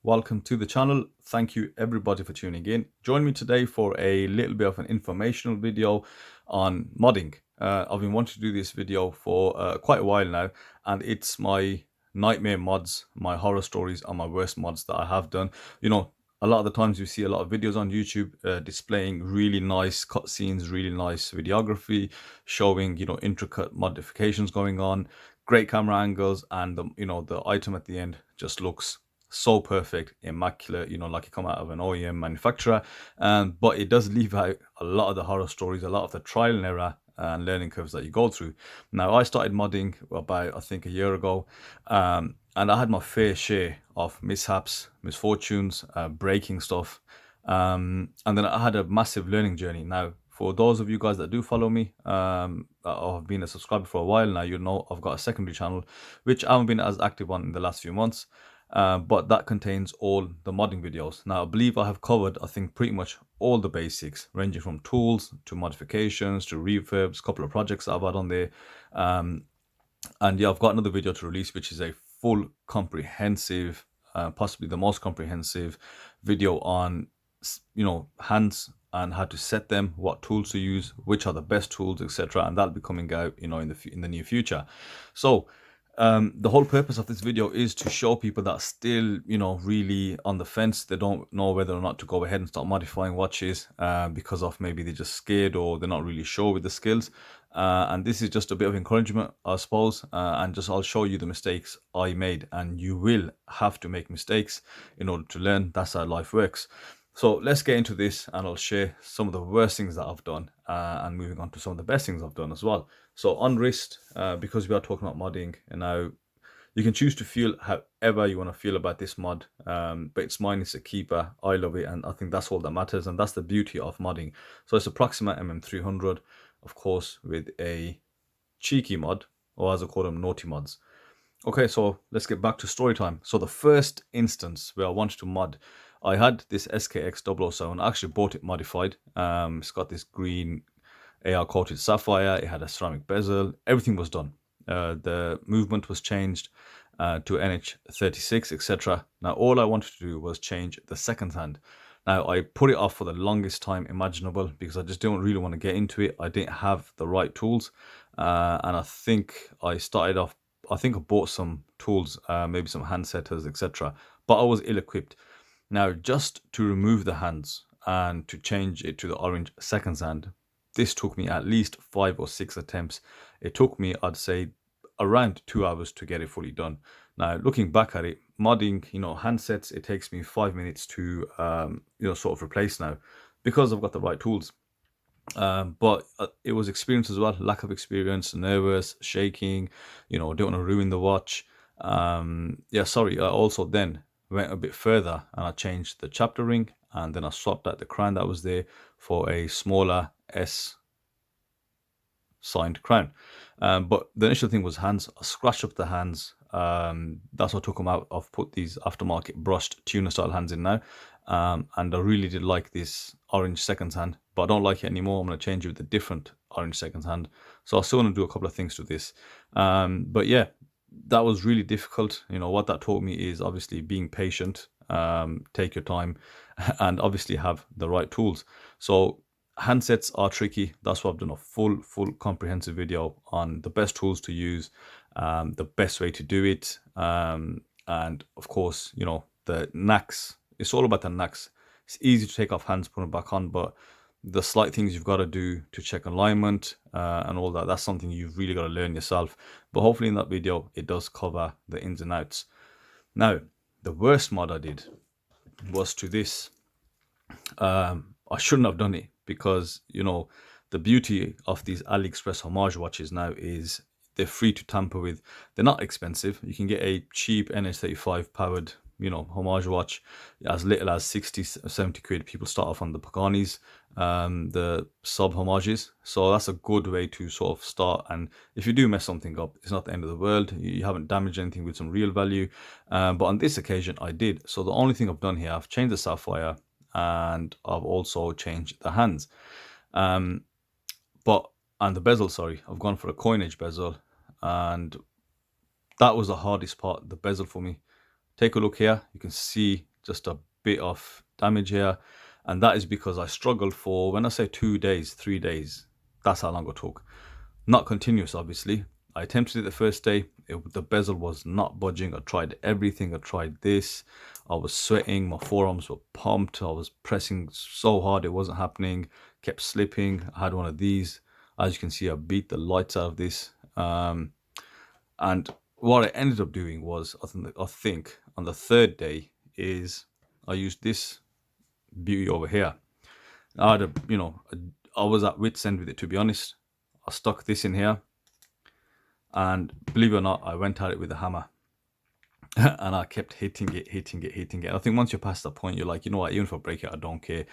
welcome to the channel. Thank you everybody for tuning in. Join me today for a little bit of an informational video on modding. I've been wanting to do this video for quite a while now, and it's my nightmare mods, my horror stories, and my worst mods that I have done. A lot of the times you see a lot of videos on YouTube displaying really nice cutscenes, really nice videography, showing intricate modifications going on, great camera angles, and the item at the end just looks so perfect, immaculate, like it come out of an OEM manufacturer. But it does leave out a lot of the horror stories, a lot of the trial and error and learning curves that you go through. Now, I started modding about, I think, a year ago, and I had my fair share of mishaps, misfortunes, breaking stuff, and then I had a massive learning journey. Now, for those of you guys that do follow me, I've been a subscriber for a while now, I've got a secondary channel, which I haven't been as active on in the last few months. But that contains all the modding videos. Now, I believe I have covered, I think, pretty much all the basics, ranging from tools to modifications to refurbs, a couple of projects that I've had on there. And yeah, I've got another video to release, which is a full comprehensive, possibly the most comprehensive video on, hands and how to set them, what tools to use, which are the best tools, etc. And that'll be coming out, in the near future. So, the whole purpose of this video is to show people that are still, really on the fence. They don't know whether or not to go ahead and start modifying watches because of maybe they're just scared or they're not really sure with the skills. And this is just a bit of encouragement, I suppose, and just I'll show you the mistakes I made, and you will have to make mistakes in order to learn. That's how life works. So let's get into this, and I'll share some of the worst things that I've done and moving on to some of the best things I've done as well. So on wrist, because we are talking about modding, and now you can choose to feel however you want to feel about this mod, but it's mine, it's a keeper. I love it, and I think that's all that matters, and that's the beauty of modding. So it's a Proxima MM300, of course, with a cheeky mod, or as I call them, naughty mods. Okay, so let's get back to story time. So the first instance where I wanted to mod, I had this SKX 007. I actually bought it modified. It's got this green AR coated sapphire. It had a ceramic bezel. Everything was done. The movement was changed to NH36, etc. Now, all I wanted to do was change the second hand. Now, I put it off for the longest time imaginable because I just didn't really want to get into it. I didn't have the right tools. And I think I started off, I think I bought some tools, maybe some hand setters, etc. But I was ill-equipped. Now, just to remove the hands and to change it to the orange seconds hand, this took me at least 5 or 6 attempts. It took me, I'd say, around 2 hours to get it fully done. Now, looking back at it, modding, handsets, it takes me 5 minutes to, sort of replace now because I've got the right tools. But it was experience as well, lack of experience, nervous, shaking, don't want to ruin the watch. I also then went a bit further and I changed the chapter ring, and then I swapped out the crown that was there for a smaller S signed crown. But the initial thing was hands. I scratched up the hands. That's what took them out. I've put these aftermarket brushed tuner style hands in now. And I really did like this orange seconds hand, but I don't like it anymore. I'm going to change it with a different orange seconds hand. So I still want to do a couple of things to this. But yeah, that was really difficult. What that taught me is obviously being patient, take your time, and obviously have the right tools. So handsets are tricky. That's why I've done a full comprehensive video on the best tools to use, the best way to do it, and of course, the knacks. It's all about the knacks. It's easy to take off hands, put them back on, but the slight things you've got to do to check alignment and all that, that's something you've really got to learn yourself. But hopefully in that video, it does cover the ins and outs. Now, the worst mod I did was to this. I shouldn't have done it because, the beauty of these AliExpress homage watches now is they're free to tamper with. They're not expensive. You can get a cheap NH35 powered, homage watch as little as 60, 70 quid. People start off on the Paganis, the sub homages. So that's a good way to sort of start. And if you do mess something up, it's not the end of the world. You haven't damaged anything with some real value. But on this occasion, I did. So the only thing I've done here, I've changed the sapphire and I've also changed the hands. And the bezel, sorry, I've gone for a coinage bezel, and that was the hardest part, the bezel for me. Take a look here. You can see just a bit of damage here. And that is because I struggled for, when I say 2 days, 3 days, that's how long it took. Not continuous, obviously. I attempted it the first day. The bezel was not budging. I tried everything. I tried this. I was sweating. My forearms were pumped. I was pressing so hard. It wasn't happening. Kept slipping. I had one of these. As you can see, I beat the lights out of this. And what I ended up doing was, I think on the third day, is I used this beauty over here. I had I was at wit's end with it, to be honest. I stuck this in here, and believe it or not, I went at it with a hammer. And I kept hitting it. I think once you're past that point, you're like, you know what, even if I break it, I don't care.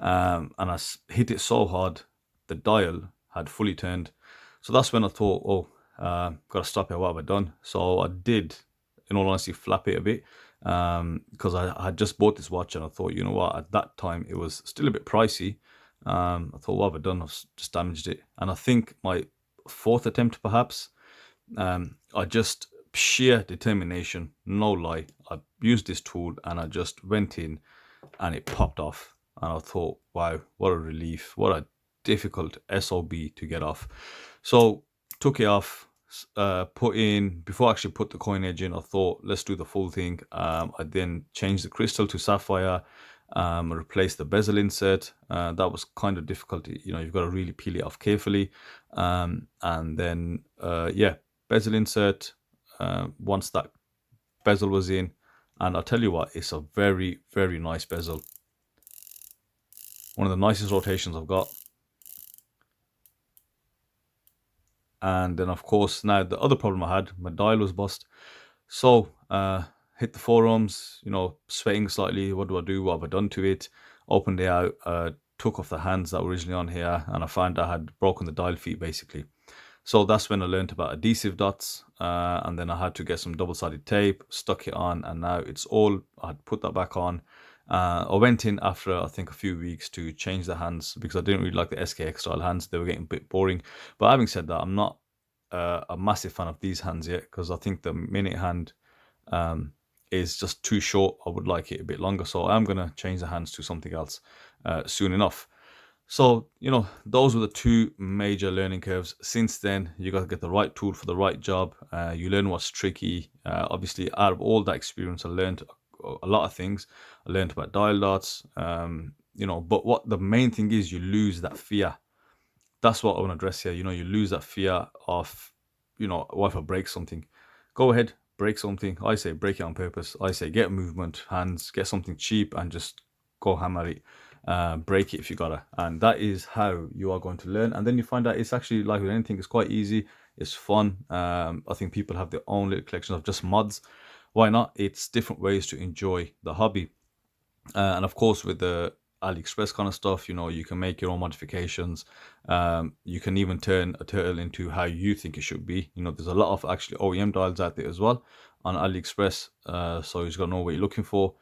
And I hit it so hard, the dial had fully turned. So that's when I thought, oh, gotta stop it. What have I done? So I did, in all honesty, flap it a bit, because I had just bought this watch, and I thought, you know what, at that time it was still a bit pricey. I thought, what have I done? I've just damaged it. And I think my fourth attempt, perhaps, I just, sheer determination, no lie, I used this tool and I just went in and it popped off. And I thought, wow, what a relief, what a difficult SOB to get off. So took it off, put in, before I actually put the coinage in, I thought, let's do the full thing. I then changed the crystal to sapphire, replaced the bezel insert. That was kind of difficult. You've got to really peel it off carefully. And then, bezel insert, once that bezel was in, and I'll tell you what, it's a very, very nice bezel. One of the nicest rotations I've got. And then, of course, now the other problem I had, my dial was bust. So, hit the forearms, sweating slightly. What do I do? What have I done to it? Opened it out, took off the hands that were originally on here, and I found I had broken the dial feet, basically. So that's when I learned about adhesive dots, and then I had to get some double-sided tape, stuck it on, and now it's all, I had put that back on. I went in after, I think, a few weeks to change the hands because I didn't really like the SKX style hands. They were getting a bit boring. But having said that, I'm not a massive fan of these hands yet, because I think the minute hand is just too short. I would like it a bit longer. So I'm going to change the hands to something else soon enough. So, those were the two major learning curves. Since then, you got to get the right tool for the right job. You learn what's tricky. Obviously, out of all that experience, I learned a lot of things. I learned about dial dots, but what the main thing is, you lose that fear. That's what I want to address here. You lose that fear of, what if I break something? Go ahead, break something. I say break it on purpose. I say get movement, hands, get something cheap and just go hammer it. Break it if you gotta, and that is how you are going to learn. And then you find out it's actually, like with anything, it's quite easy, it's fun. I think people have their own little collection of just mods. Why not? It's different ways to enjoy the hobby. And of course, with the AliExpress kind of stuff, you can make your own modifications. You can even turn a turtle into how you think it should be. There's a lot of actually OEM dials out there as well on AliExpress, so you just gotta know what you're looking for.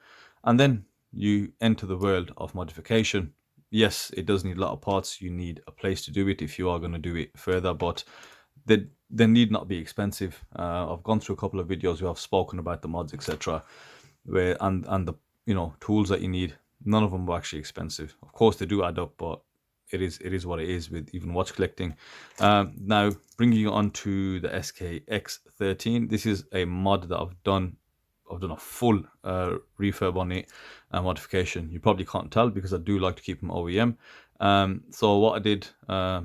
And then you enter the world of modification. Yes, it does need a lot of parts. You need a place to do it if you are going to do it further, but they need not be expensive. I've gone through a couple of videos where I've spoken about the mods, etc., where and the tools that you need. None of them were actually expensive. Of course, they do add up, but it is what it is with even watch collecting. Now, bringing you on to the SKX13. This is a mod that I've done a full refurb on it and modification. You probably can't tell because I do like to keep them OEM. So what I did, I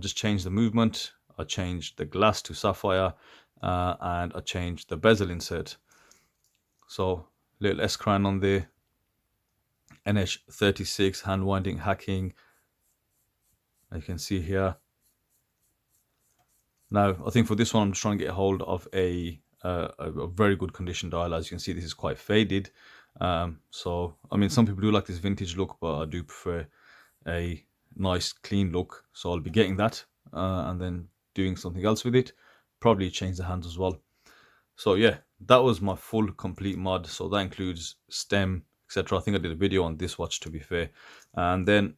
just changed the movement. I changed the glass to sapphire, and I changed the bezel insert. So little S crown on there. NH36 hand winding hacking. As you can see here. Now I think for this one I'm just trying to get a hold of a very good condition dial. As you can see, this is quite faded. So I mean, some people do like this vintage look, but I do prefer a nice clean look. So I'll be getting that and then doing something else with it. Probably change the hands as well. So yeah, that was my full complete mod. So that includes stem, etc. I think I did a video on this watch, to be fair. And then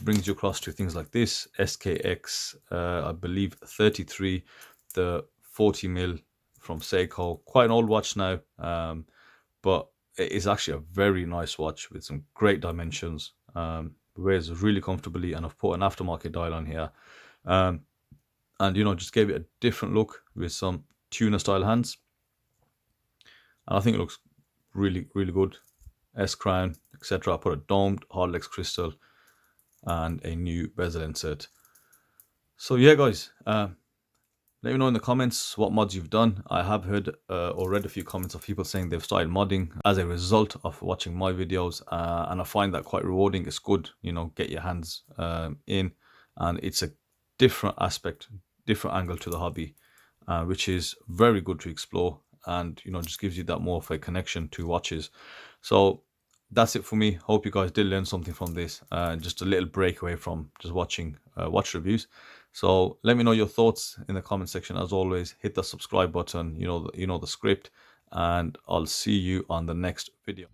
brings you across to things like this SKX, I believe 33, the 40mm from Seiko. Quite an old watch now, but it is actually a very nice watch with some great dimensions. Wears really comfortably, and I've put an aftermarket dial on here. And just gave it a different look with some tuner style hands, and I think it looks really, really good. S crown, etc. I put a domed hardlex crystal and a new bezel insert. So yeah, guys, let me know in the comments what mods you've done. I have heard or read a few comments of people saying they've started modding as a result of watching my videos, and I find that quite rewarding. It's good, get your hands in, and it's a different aspect, different angle to the hobby, which is very good to explore, and just gives you that more of a connection to watches. So that's it for me. Hope you guys did learn something from this. Just a little breakaway from just watching watch reviews. So let me know your thoughts in the comment section. As always, hit the subscribe button. You know the script, and I'll see you on the next video.